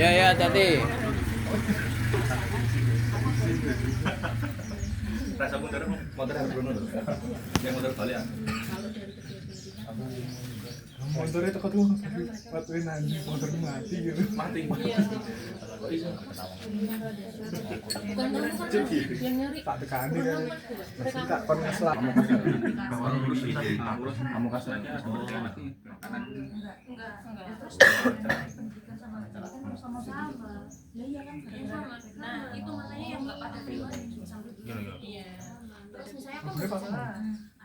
Ya tadi. Rasa mundur motor harus Bruno loh. Yang motor balik ya. Motornya tekan tuh, matuin anjing, motor mati gitu. Mati. Kok iso yang nyari Tak tekani kan. Masih tak kon ngeslap. kamu kasih aja. sama-sama ya iya kan sama. Nah itu makanya yang nggak pada terima iya terus misalnya aku bisa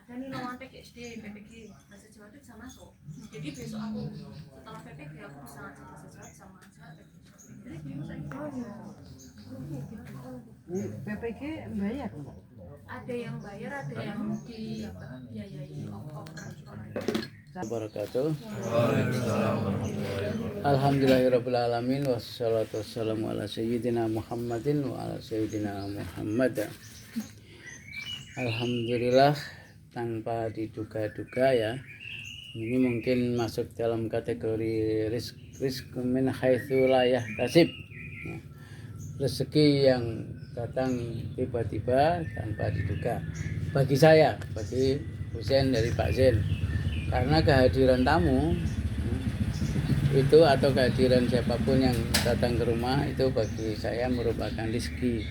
ada nih lawan PGSD, PPG, bahasa Jawa itu bisa masuk. Jadi besok aku setelah PPG aku bisa ngajar bahasa Jawa sama ngajar PPG bayar enggak? ada yang bayar, ada yang dibiayai operator. Wabarakatuh. Alhamdulillahirabbil alamin wassalatu wassalamu ala sayyidina Muhammadin wa ala sayyidina Muhammad. Alhamdulillah tanpa diduga-duga ya. Ini mungkin masuk dalam kategori rizq min haitsu la yahtasib. Rezeki yang datang tiba-tiba tanpa diduga. Bagi saya, bagi Husain dari Pak Zain. Karena kehadiran tamu itu atau kehadiran siapapun yang datang ke rumah itu bagi saya merupakan rezeki,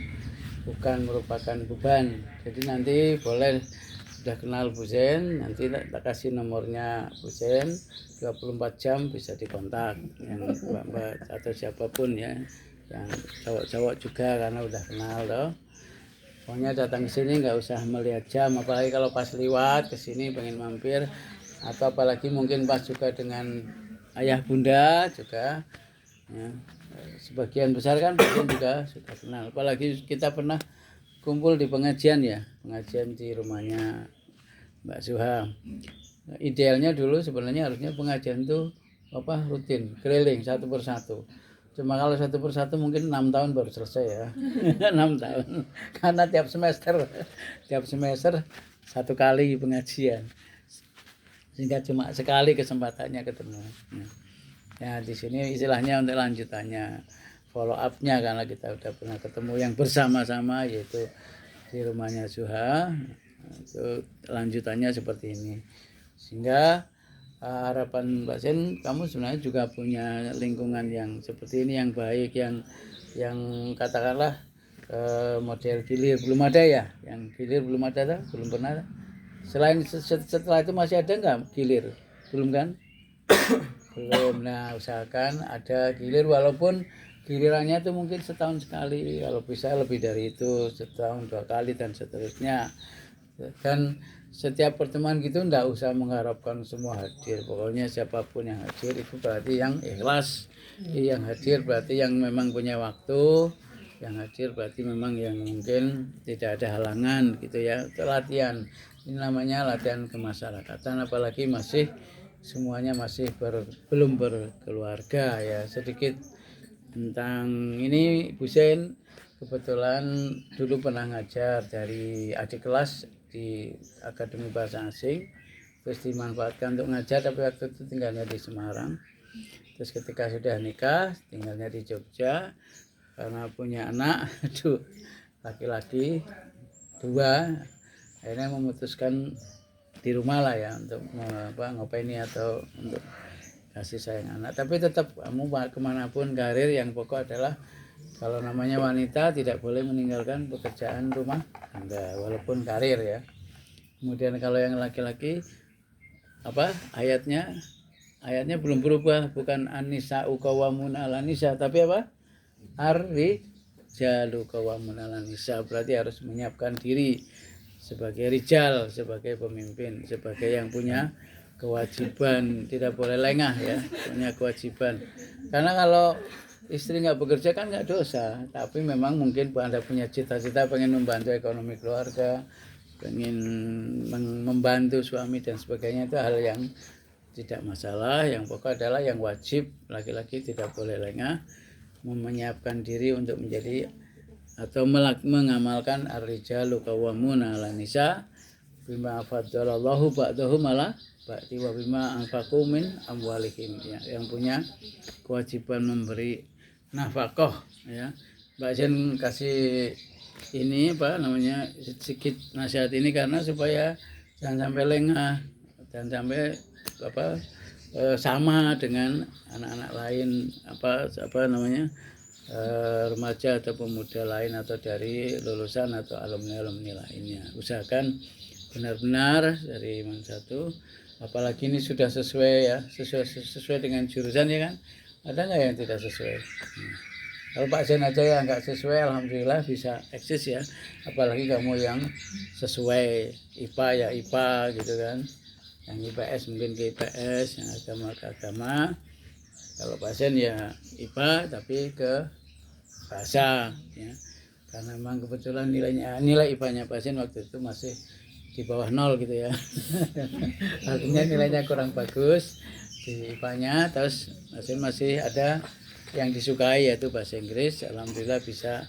bukan merupakan beban. Jadi nanti boleh sudah kenal Bu Zain, nanti tak kasih nomornya Bu Zain, 24 jam bisa dikontak yang mbak-mbak atau siapapun ya, yang cowok-cowok juga karena udah kenal loh. Pokoknya datang ke sini nggak usah melihat jam, apalagi kalau pas lewat ke sini pengen mampir, atau apalagi mungkin pas juga dengan ayah bunda juga ya. Sebagian besar kan mungkin juga sudah kenal, apalagi kita pernah kumpul di pengajian ya, pengajian di rumahnya Mbak Suha. Idealnya dulu sebenarnya harusnya pengajian itu rutin keliling satu persatu. Cuma kalau satu persatu mungkin 6 tahun baru selesai ya. 6 tahun karena tiap semester satu kali pengajian, sehingga cuma sekali kesempatannya ketemu. Ya di sini istilahnya untuk lanjutannya, follow up-nya, karena kita udah pernah ketemu yang bersama-sama yaitu di rumahnya Suha. Itu lanjutannya seperti ini, sehingga harapan Mbak Zain, kamu sebenarnya juga punya lingkungan yang seperti ini, yang baik, yang katakanlah model gilir belum ada ya, yang gilir belum ada, belum pernah. Selain setelah itu masih ada nggak gilir? Belum kan? Belum. Nah, usahakan ada gilir, walaupun gilirannya itu mungkin setahun sekali, kalau bisa lebih dari itu, setahun 2 kali dan seterusnya. Dan setiap pertemuan gitu nggak usah mengharapkan semua hadir. Pokoknya siapapun yang hadir itu berarti yang ikhlas, yang hadir berarti yang memang punya waktu, yang hadir berarti memang yang mungkin tidak ada halangan gitu ya. Itu latihan. Ini namanya latihan kemasyarakatan, apalagi masih semuanya masih belum berkeluarga ya. Sedikit tentang ini, Bu Zain kebetulan dulu pernah ngajar dari adik kelas di Akademi Bahasa Asing, terus dimanfaatkan untuk ngajar, tapi waktu itu tinggalnya di Semarang. Terus ketika sudah nikah tinggalnya di Jogja, karena punya anak laki-laki 2, akhirnya memutuskan di rumah lah ya, untuk ngopaini atau untuk kasih sayang anak. Tapi tetap kamu kemanapun karir, yang pokok adalah kalau namanya wanita tidak boleh meninggalkan pekerjaan rumah tangga walaupun karir ya. Kemudian kalau yang laki-laki ayatnya belum berubah, bukan an-nisa'u qawwamun 'alan nisa, tapi ar-rijalu qawwamun 'alan nisa. Berarti harus menyiapkan diri sebagai rijal, sebagai pemimpin, sebagai yang punya kewajiban, tidak boleh lengah ya, punya kewajiban. Karena kalau istri nggak bekerja kan nggak dosa, tapi memang mungkin Anda punya cita-cita pengen membantu ekonomi keluarga, pengen membantu suami dan sebagainya, itu hal yang tidak masalah. Yang pokok adalah yang wajib laki-laki tidak boleh lengah, menyiapkan diri untuk menjadi atau mengamalkan ar-rijalu qawwamuna 'alan nisa bima faddalallahu ba'dahum 'ala ba'ti wa bima anfaqu min amwalihim, ya, yang punya kewajiban memberi nafkah, ya. Mbak Jen kasih ini apa namanya sedikit nasihat ini karena supaya jangan sampai lengah, jangan sampai apa sama dengan anak-anak lain apa namanya remaja atau pemuda lain atau dari lulusan atau alumni lainnya. Usahakan benar-benar dari Iman 1, apalagi ini sudah sesuai ya, sesuai dengan jurusan ya kan. Ada nggak yang tidak sesuai? Kalau Pak Zen aja yang nggak sesuai, alhamdulillah bisa eksis ya. Apalagi kamu yang sesuai IPA ya IPA gitu kan. Yang IPS mungkin ke IPS, yang agama ke agama. Kalau Pak Zen ya IPA tapi ke bahasa ya. Karena memang kebetulan nilai IPA-nya Pak Zen waktu itu masih di bawah 0 gitu ya. Artinya nilainya kurang bagus di IPA-nya, terus Pak Zen masih ada yang disukai yaitu bahasa Inggris. Alhamdulillah bisa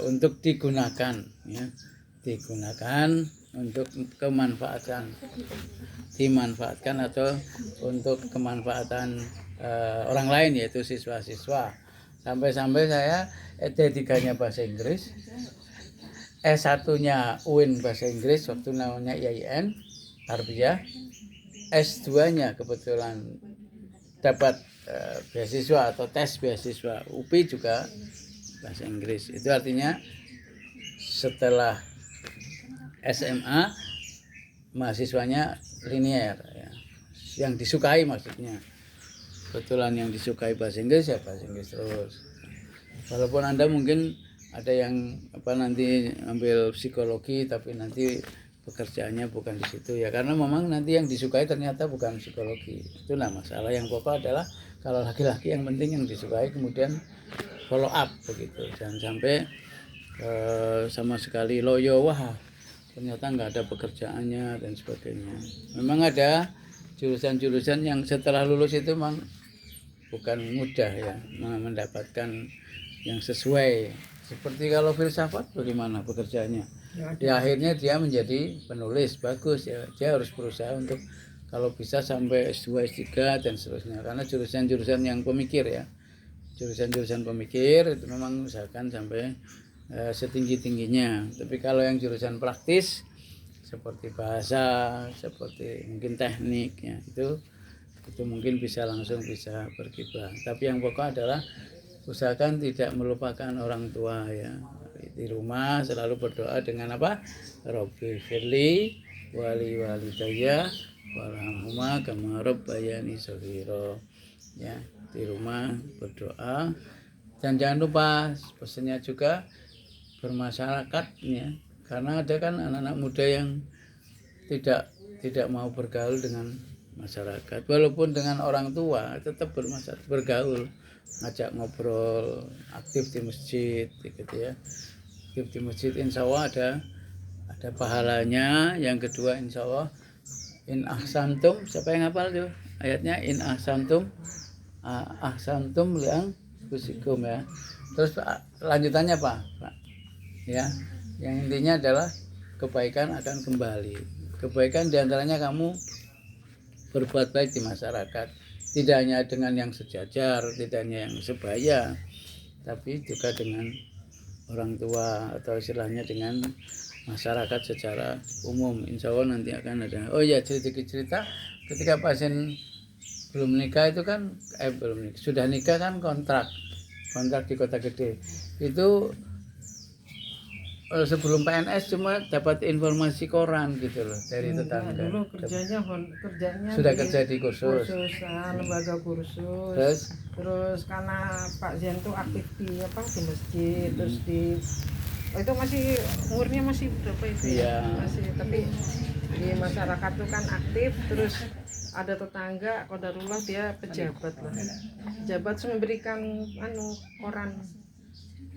untuk digunakan ya, digunakan untuk dimanfaatkan atau untuk kemanfaatan orang lain yaitu siswa-siswa. Sampai-sampai saya D3-nya bahasa Inggris, S1-nya UIN bahasa Inggris waktu namanya IAIN Tarbiyah, S2-nya kebetulan dapat beasiswa atau tes beasiswa UPI juga bahasa Inggris. Itu artinya setelah SMA mahasiswanya linier ya. Yang disukai maksudnya. Kebetulan yang disukai bahasa Inggris ya bahasa Inggris terus. Walaupun Anda mungkin ada yang nanti ambil psikologi tapi nanti pekerjaannya bukan di situ ya, karena memang nanti yang disukai ternyata bukan psikologi. Itulah masalah yang pokok adalah kalau laki-laki yang penting yang disukai kemudian follow up begitu, jangan sampai sama sekali loyo wah ternyata nggak ada pekerjaannya dan sebagainya. Memang ada jurusan-jurusan yang setelah lulus itu memang bukan mudah ya mendapatkan yang sesuai. Seperti kalau filsafat bagaimana pekerjaannya? Ya akhirnya dia menjadi penulis bagus ya, dia harus berusaha untuk kalau bisa sampai S2, S3 dan seterusnya, karena jurusan-jurusan yang pemikir ya, jurusan-jurusan pemikir itu memang usahakan sampai setinggi-tingginya. Tapi kalau yang jurusan praktis seperti bahasa, seperti mungkin teknik ya, itu mungkin bisa langsung bisa berkiprah. Tapi yang pokok adalah usahakan tidak melupakan orang tua ya. Di rumah selalu berdoa dengan apa? Robbi firli wali walidayya warhamhuma kama rabbayani shaghira. Ya, di rumah berdoa dan jangan lupa pesannya juga bermasyarakat ya. Karena ada kan anak-anak muda yang tidak mau bergaul dengan masyarakat, walaupun dengan orang tua tetap bergaul, ngajak ngobrol, aktif di masjid gitu ya. Aktif di masjid insya Allah ada pahalanya. Yang kedua insya Allah in ahsantum, siapa yang hafal tuh ayatnya? In ahsantum li anfusikum ya. Terus lanjutannya Pak ya, yang intinya adalah kebaikan akan kembali. Kebaikan diantaranya kamu berbuat baik di masyarakat, tidak hanya dengan yang sejajar, tidak hanya yang sebaya, tapi juga dengan orang tua atau istilahnya dengan masyarakat secara umum. Insya Allah nanti akan ada. Oh ya, cerita ketika pasien belum nikah itu kan belum nikah, sudah nikah kan kontrak di kota gede itu. Sebelum PNS cuma dapat informasi koran gitu loh dari tetangga. Dulu kerjanya sudah kerja di kursus lembaga kursus. Terus karena Pak Zen tuh aktif di masjid, terus itu masih umurnya masih berapa itu ya? Masih, tapi di masyarakat tuh kan aktif. Terus ada tetangga qadarullah dia pejabat lah. Pejabat memberikan koran.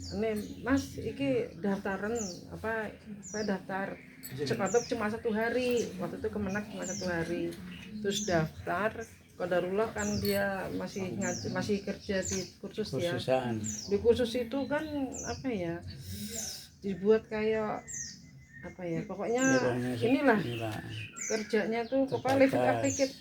Ini Mas, iki daftaran daftar cepat cuma 1 hari. Waktu itu Kemenak cuma 1 hari. Terus daftar, qadarullah kan dia masih kerja di kursus ya. Di kursus itu kan dibuat kayak apa ya pokoknya Pokoknya inilah inilah. kerjanya tuh pokoknya lift appliket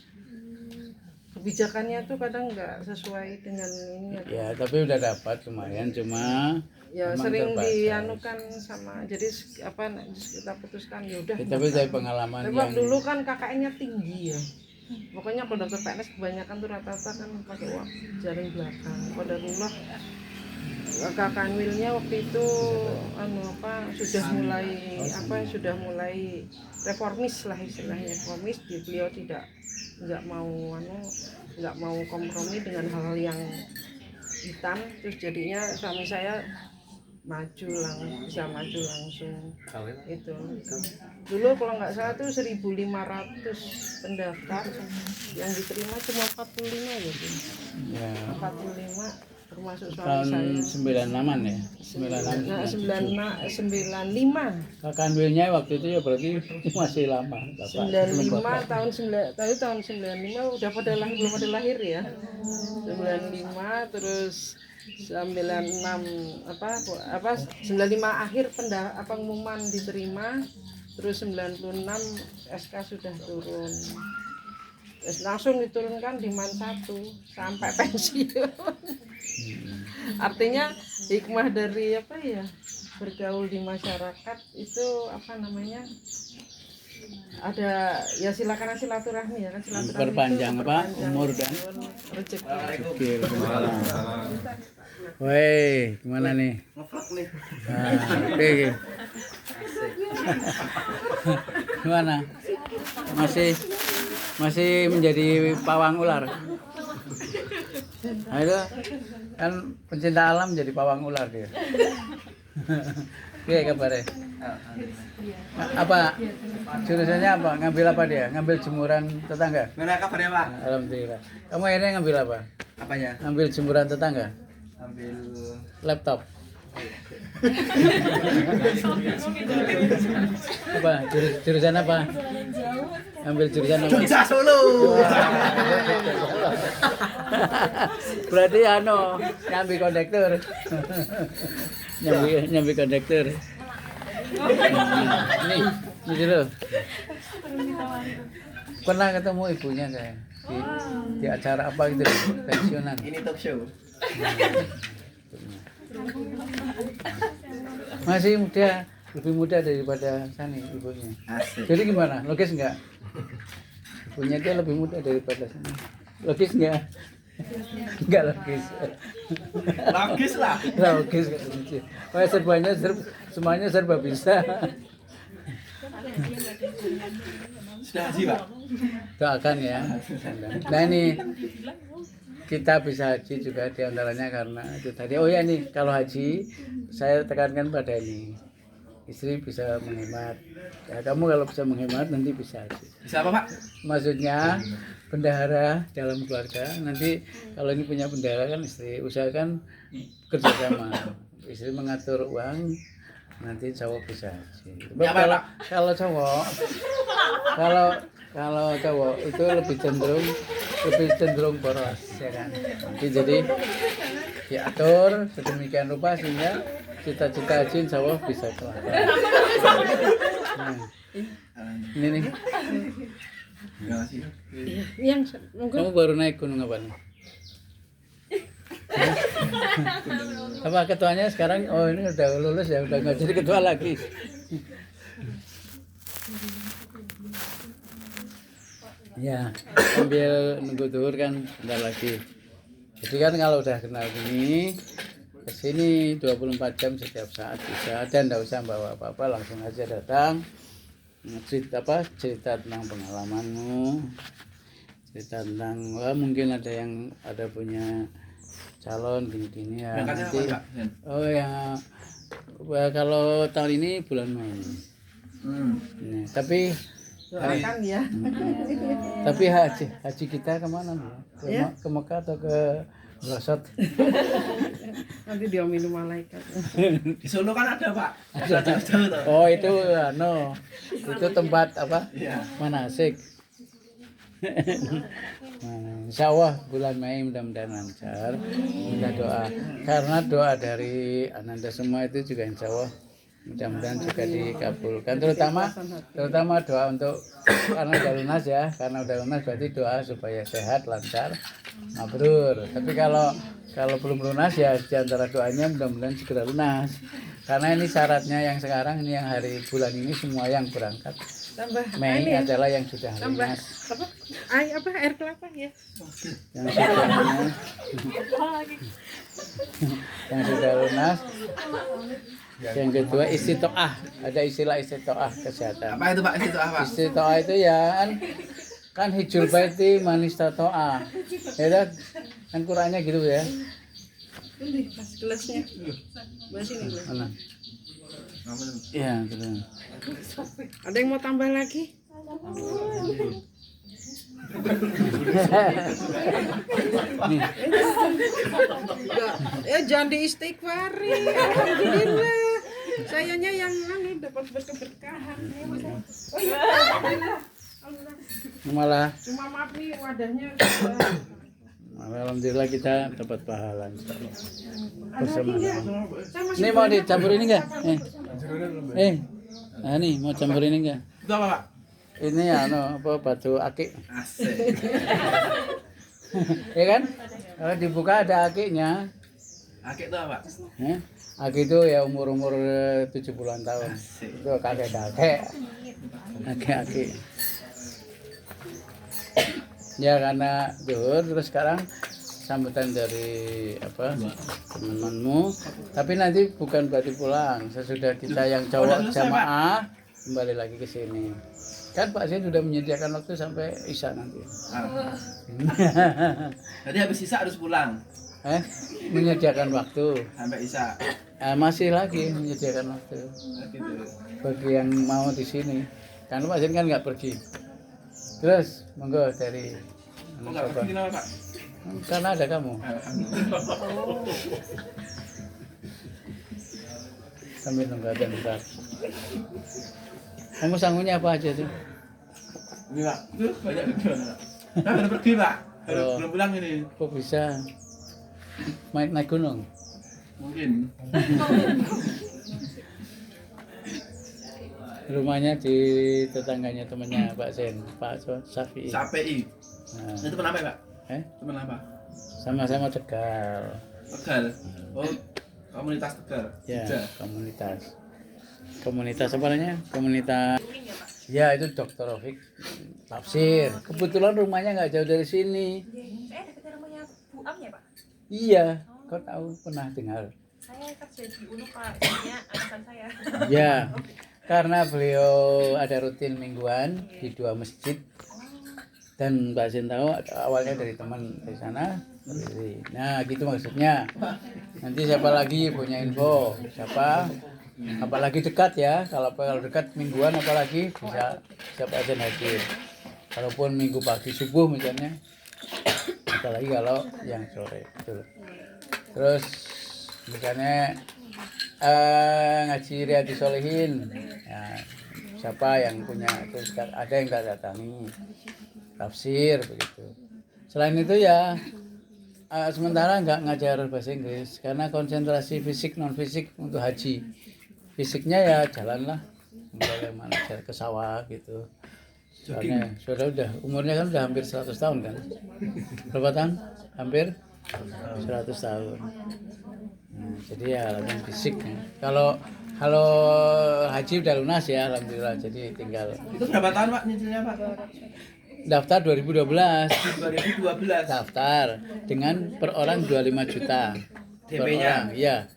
kebijakannya tuh kadang nggak sesuai dengan ini Ya tapi udah dapat lumayan, cuma ya memang sering terbatas. dianukan sama jadi apa kita putuskan ya udah. Ya, tapi dari pengalaman Tapi yang dulu kan KKN-nya tinggi ya. Pokoknya kalau dokter PNS kebanyakan tuh rata-rata kan pakai uang jaring belakang. Qadarullah KKN Wilnya waktu itu sudah mulai reformis lah istilahnya, reformis. Beliau nggak mau kompromi dengan hal-hal yang hitam, terus jadinya suami saya bisa maju langsung itu. Dulu kalau nggak salah tuh 1.500 pendaftar, yang diterima cuma 45 ya, Bu. ya, 45 termasuk suami tahun saya. 96-an ya, 95 Kakak Wilnya waktu itu ya berarti masih lama. Bapak. tahun 95 udah belum pada lahir ya. 95 terus 96 95 akhir pengumuman diterima, terus 96 SK sudah turun. Terus langsung diturunkan di Man 1 sampai pensiun. Artinya hikmah dari bergaul di masyarakat itu ada ya silakan silaturahmi ya kan, silaturahmi Perpanjang itu umur dan rezeki. Woi, gimana nih? Oke. Gimana? Masih menjadi pawang ular. Nah, itu kan pencinta alam jadi pawang ular dia. Oke, kabarnya. Apa jurusannya apa? Ngambil apa dia? Ngambil jemuran tetangga? Mana kabarnya Pak? Alhamdulillah. Kamu akhirnya ngambil apa? Apanya? Ngambil jemuran tetangga? Ambil Laptop. Apa? Jurusan apa? Ambil jurusan apa? Jogja Solo. Berarti nyambi kondektur. nyambi kondektur. Nih dulu. Pernah ketemu ibunya saya di acara apa gitu, pensiunan. Ini talk show. Masih muda, lebih muda daripada Sani ibunya. Asik. Jadi gimana? Logis nggak? Ibunya dia lebih muda daripada Sani. Logis nggak? Nggak logis. Logis lah. Logis katanya. Semuanya serba bisa. Sudah haji Pak? Doakan ya. Nah ini kita bisa haji juga diantaranya karena itu tadi. Oh ya nih, kalau haji saya tekankan pada ini, istri bisa menghemat. Ya, kamu kalau bisa menghemat nanti bisa haji. Bisa apa Pak? Maksudnya bendahara dalam keluarga, nanti kalau ini punya bendahara kan istri, usahakan kerjasama. Istri mengatur uang, nanti cowok bisa haji. Ya, Kalau cowok, kalau cowok itu lebih cenderung boros ya kan. Jadi diatur sedemikian rupa sehingga cita-cita haji insya Allah bisa terlaksana. Nah, ini nih. Terima kasih. Yang mungkin Kamu baru naik gunung apa nih? Apa ketuanya sekarang? Oh ini udah lulus ya, udah nggak jadi ketua lagi. Ya, sambil nunggu duhur kan bentar lagi. Jadi kan kalau udah kenal gini, kesini 24 jam setiap saat bisa, dan nggak usah bawa apa-apa, langsung aja datang. Cerita tentang pengalamanmu, cerita tentang mungkin ada punya calon gini-gini ya. Nanti, oh ya, kalau tahun ini bulan Mei. Nah, tapi doakan ya. Tapi haji kita kemana Bu? Ke Mekah atau ke Brosot? Nanti diomongin malaikat. Di Solo kan ada Pak. Oh itu itu tempat apa? Iya. Manasik. Nah, insya Allah bulan Mei mudah-mudahan lancar. Minta doa karena doa dari Ananda semua itu juga insya Allah mudah-mudahan juga dikabulkan, terutama doa untuk karena udah lunas ya, karena udah lunas berarti doa supaya sehat, lancar, mabrur. Tapi kalau belum lunas ya di antara doanya mudah-mudahan segera lunas, karena ini syaratnya yang sekarang ini yang hari bulan ini semua yang berangkat Tambah Mei ini ya, adalah yang sudah tambah lunas, air kelapa ya. yang sudah lunas, yang sudah lunas. Yang kedua istitoah, ada istilah istitoah kesehatan. Apa itu Pak? Itu apa? Istitoah itu ya kan hijul baiti manistatoa, ya kan Qurannya gitu ya. Ini pas gelasnya. Mas ini gelas. Mana? Iya, terus. Ada yang mau tambah lagi? Nih, Enggak. Jangan diistighfari. Alhamdulillah. Sayanya yang dapat berkeberkahan. Oh iya. malah Cuma maaf nih wadahnya. alhamdulillah kita dapat pahala bersama. Sama Ini mau dicampur ini enggak? Nah nih mau campur ini enggak? Itu apa Pak? Ini apa batu akik. Asik. Ya kan? Kalau dibuka ada akiknya. Akik itu apa? Akik itu ya umur 70-an tahun. Asik. Itu kakek-kakek. Akik-akik. Ya karena zuhur terus sekarang sambutan dari teman-temanmu. Tapi nanti bukan berarti pulang. Sesudah kita yang cowok jamaah kembali lagi ke sini. Kan Pak Zain sudah menyediakan waktu sampai Isya nanti. Jadi habis Isya harus pulang Menyediakan waktu. sampai Isya. Masih lagi menyediakan waktu Gitu. bagi yang mau di sini. Karena Pak Zain kan nggak pergi. Terus monggo dari Kok nggak pergi kenapa Pak? karena ada kamu. Sambil nunggu ada bentar. Kamu sanggupnya apa aja tuh? Ini Pak. Itu banyak juga. Nah, udah pergi Pak. Oh. Belum pulang ini. Kok bisa naik gunung? Mungkin. Rumahnya di tetangganya temannya Pak Zain, Pak Safi. SAPI. Nah, Itu teman apa Pak? Teman apa? sama-sama Tegal. Tegal. Oh, komunitas Tegal. Ya, Juga. komunitas apa namanya? Komunitas. Ya itu Dr. Rafiq tafsir. Kebetulan rumahnya nggak jauh dari sini. Dekat rumahnya Bu Am ya Pak? Iya, kau tahu pernah dengar? Saya kerja di UNU Pak, jadinya atasan saya. Ya, karena beliau ada rutin mingguan di 2 masjid. Dan Mbak Zain tahu awalnya dari teman dari sana. Nah gitu maksudnya. Nanti siapa lagi punya info? Apalagi dekat ya. Kalau dekat mingguan apalagi bisa siapa Zain hadir. Kalaupun minggu pagi subuh misalnya. Apalagi kalau yang sore. Betul. Terus misalnya ngaji Riyadhus Shalihin. Ya, siapa yang punya terus ada yang nggak datangi. Tafsir begitu. Selain itu ya sementara nggak ngajar bahasa Inggris karena konsentrasi fisik non fisik untuk haji. Fisiknya ya jalanlah bagaimana ke sawah gitu. Soalnya sudah umurnya kan udah hampir 100 tahun kan. Berapa tahun? Hampir 100 tahun. Nah, jadi ya latihan fisik. Kalau haji udah lunas ya alhamdulillah. Jadi tinggal. Itu berapa tahun Pak nyicilnya Pak? Daftar 2012. 2012. Daftar dengan per orang 25 juta. Per DP-nya? orang, iya.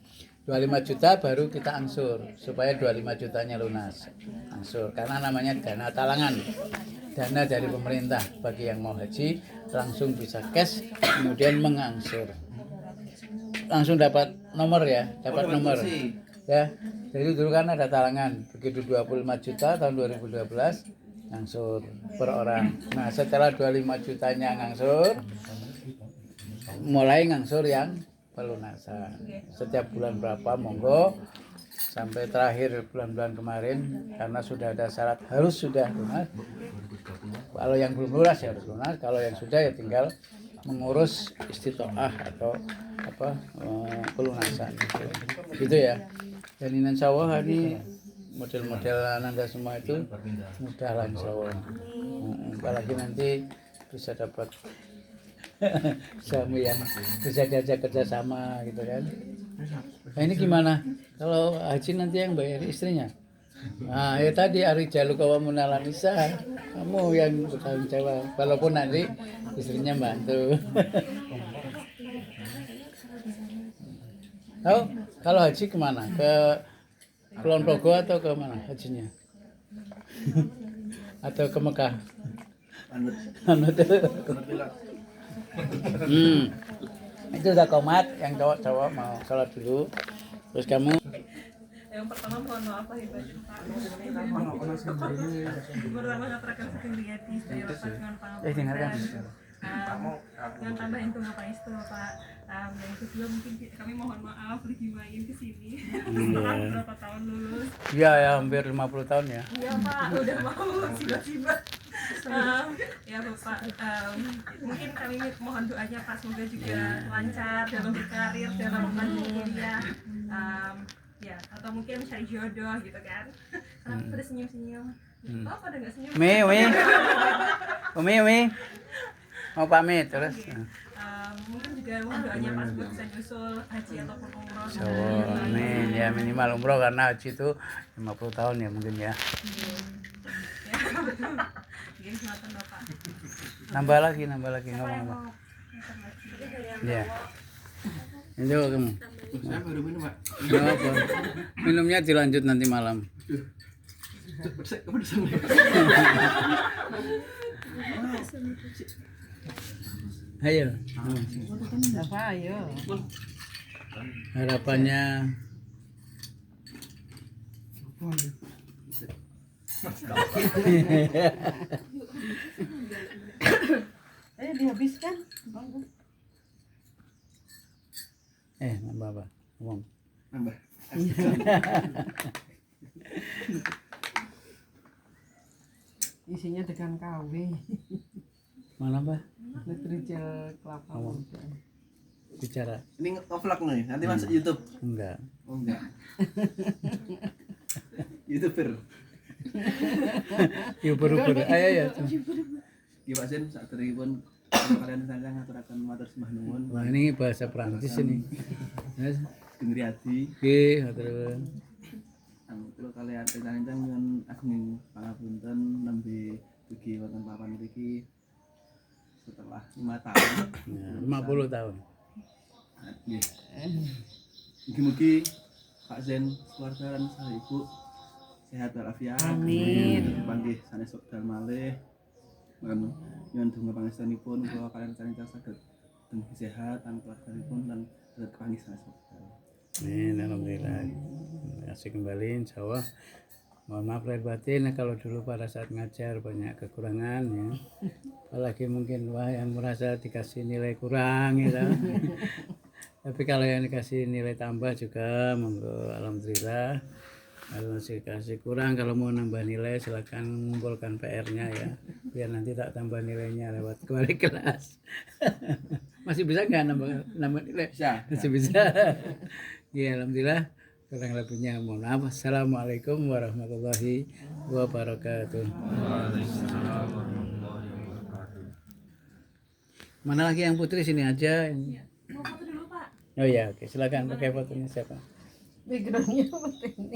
25 juta baru kita angsur supaya 25 jutanya lunas. Angsur karena namanya dana talangan. Dana dari pemerintah bagi yang mau haji langsung bisa cash kemudian mengangsur. Langsung dapat nomor ya, dapat nomor. Ya. Jadi dulu kan ada talangan begitu 25 juta tahun 2012 ngangsur per orang. Nah setelah 25 jutanya ngangsur, mulai ngangsur yang pelunasan. Setiap bulan berapa monggo sampai terakhir bulan-bulan kemarin karena sudah ada syarat harus sudah lunas. Kalau yang belum lunas ya harus lunas. Kalau yang sudah ya tinggal mengurus istitoah atau pelunasan. Gitu ya. jalinan sawah ini model-model Ananda semua itu mudah lah insya Allah. Apalagi nanti bisa dapat suami yang bisa diajak kerjasama gitu kan. Nah ini gimana kalau haji nanti yang bayar istrinya? Nah ya tadi Arijalu kawamunala nisa, kamu yang bertanggung jawab walaupun nanti istrinya bantu. Oh, kalau haji kemana? Ke Kulon Progo atau ke mana hajinya? Atau ke Mekah? Anut. Itu udah komat, yang cowok-cowok mau sholat dulu. Terus kamu? Yang pertama mohon maaf lahir batin Pak. Pertama ngaturaken saking Riyadi sedaya Bapak dengan pangapunten. Dengarkan. Yang tambahin tuh ngapain itu Pak. Yang kedua mungkin kami mohon maaf lagi main ke sini. Setelah berapa tahun lulus. Iya ya hampir 50 tahun ya. Iya Pak, udah mau tiba-tiba. Ya Bapak, mungkin kami mohon doanya Pak semoga juga lancar dalam berkarir, dalam melanjutkan kuliah. Ya, atau mungkin mencari jodoh gitu kan. Kenapa pada senyum-senyum? Oh, pada nggak senyum? Umi. Mau pamit terus. Mungkin juga mohon doanya Pak semoga bisa nyusul haji ataupun umroh. Insyaallah, amin. Ya minimal umroh karena haji itu 50 tahun ya mungkin ya. Ya, betul. Gini selatan Bapak. Nambah lagi ngomong apa? Ya. Itu kamu. Saya baru minum, Pak. Minum apa? Minumnya dilanjut nanti malam. Ayo. Apa ayo? Harapannya Ayo dihabiskan. nambah apa? Ngomong. Nambah. Isinya dengan KW. Mana Pak? Nutrijel kelapa muda. Bicara. Ini nge-vlog nih, nanti masuk YouTube. Enggak. Oh enggak. YouTuber. Uber. Ayo ya. Ki Pak Sen saderengipun kalian sanjang ngaturaken matur sembah nuwun. Wah ini bahasa Perancis ini. Yes. Gendriadi. Oke, matur. Kula kalian sanjang nyuwun ageng pangapunten nembe dugi wonten papan mriki setelah 5 tahun. Ya, 50 tahun. Nggih. Mugi-mugi Pak Zen keluarga dan saha ibu sehat walafiat. Amin. Panggih sanes wekdal malih. Nyuwun donga pangestunipun kula kalian saged dumugi sehat lan keluarganipun dan saged kepanggih sanes wekdal. Amin, alhamdulillah. Asik kembali insya Allah. Mohon maaf lahir batin kalau dulu pada saat ngajar banyak kekurangan ya. Apalagi mungkin yang merasa dikasih nilai kurang gitu. Tapi kalau yang dikasih nilai tambah juga monggo alhamdulillah. Kalau masih kasih kurang, kalau mau nambah nilai silakan mengumpulkan PR-nya ya. Biar nanti tak tambah nilainya lewat kembali kelas. Masih bisa nggak nambah nilai? Bisa. Masih bisa. Ya alhamdulillah. Kurang lebihnya mohon maaf. Assalamualaikum warahmatullahi wabarakatuh. Mana lagi yang putri sini aja. Mau foto dulu Pak. Oh ya, oke silakan pakai fotonya siapa? Backgroundnya penting nih.